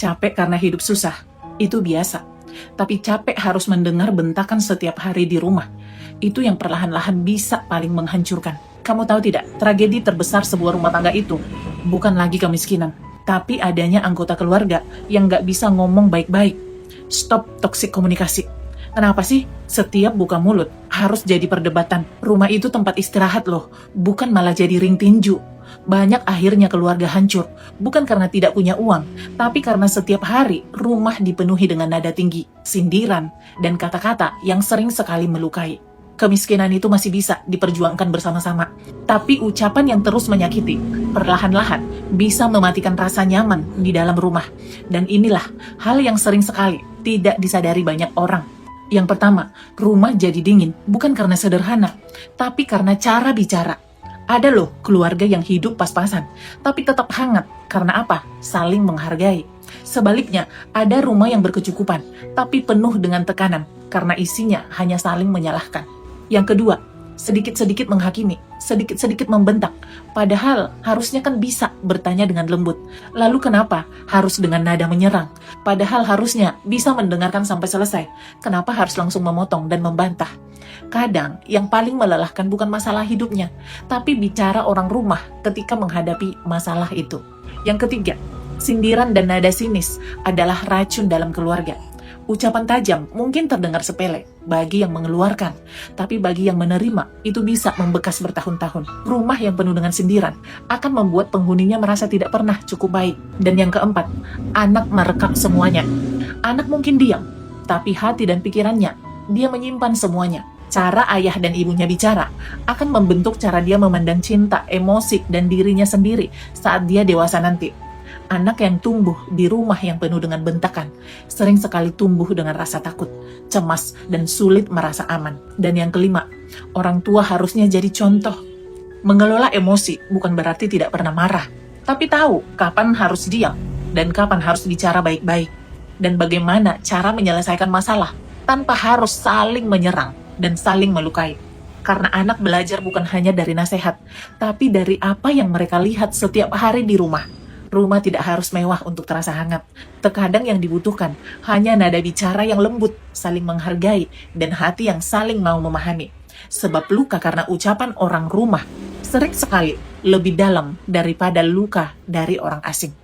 Capek karena hidup susah, itu biasa. Tapi capek harus mendengar bentakan setiap hari di rumah. Itu yang perlahan-lahan bisa paling menghancurkan. Kamu tahu tidak, tragedi terbesar sebuah rumah tangga itu bukan lagi kemiskinan, tapi adanya anggota keluarga yang nggak bisa ngomong baik-baik. Stop toksik komunikasi. Kenapa sih setiap buka mulut harus jadi perdebatan? Rumah itu tempat istirahat loh, bukan malah jadi ring tinju. Banyak akhirnya keluarga hancur, bukan karena tidak punya uang, tapi karena setiap hari rumah dipenuhi dengan nada tinggi, sindiran, dan kata-kata yang sering sekali melukai. Kemiskinan itu masih bisa diperjuangkan bersama-sama, tapi ucapan yang terus menyakiti, perlahan-lahan bisa mematikan rasa nyaman di dalam rumah. Dan inilah hal yang sering sekali tidak disadari banyak orang. Yang pertama, rumah jadi dingin bukan karena sederhana, tapi karena cara bicara. Ada loh keluarga yang hidup pas-pasan, tapi tetap hangat. Karena apa? Saling menghargai. Sebaliknya, ada rumah yang berkecukupan, tapi penuh dengan tekanan, karena isinya hanya saling menyalahkan. Yang kedua, sedikit-sedikit menghakimi, sedikit-sedikit membentak. Padahal harusnya kan bisa bertanya dengan lembut. Lalu kenapa harus dengan nada menyerang? Padahal harusnya bisa mendengarkan sampai selesai. Kenapa harus langsung memotong dan membantah? Kadang yang paling melelahkan bukan masalah hidupnya, tapi bicara orang rumah ketika menghadapi masalah itu. Yang ketiga, sindiran dan nada sinis adalah racun dalam keluarga. Ucapan tajam mungkin terdengar sepele bagi yang mengeluarkan, tapi bagi yang menerima itu bisa membekas bertahun-tahun. Rumah yang penuh dengan sindiran akan membuat penghuninya merasa tidak pernah cukup baik. Dan yang keempat, anak merekam semuanya. Anak mungkin diam, tapi hati dan pikirannya dia menyimpan semuanya. Cara ayah dan ibunya bicara akan membentuk cara dia memandang cinta, emosi, dan dirinya sendiri saat dia dewasa nanti. Anak yang tumbuh di rumah yang penuh dengan bentakan sering sekali tumbuh dengan rasa takut, cemas, dan sulit merasa aman. Dan yang kelima, orang tua harusnya jadi contoh. Mengelola emosi bukan berarti tidak pernah marah, tapi tahu kapan harus diam dan kapan harus bicara baik-baik. Dan bagaimana cara menyelesaikan masalah tanpa harus saling menyerang dan saling melukai. Karena anak belajar bukan hanya dari nasihat, tapi dari apa yang mereka lihat setiap hari di rumah. Rumah tidak harus mewah untuk terasa hangat. Terkadang yang dibutuhkan hanya nada bicara yang lembut, saling menghargai, dan hati yang saling mau memahami. Sebab luka karena ucapan orang rumah sering sekali lebih dalam daripada luka dari orang asing.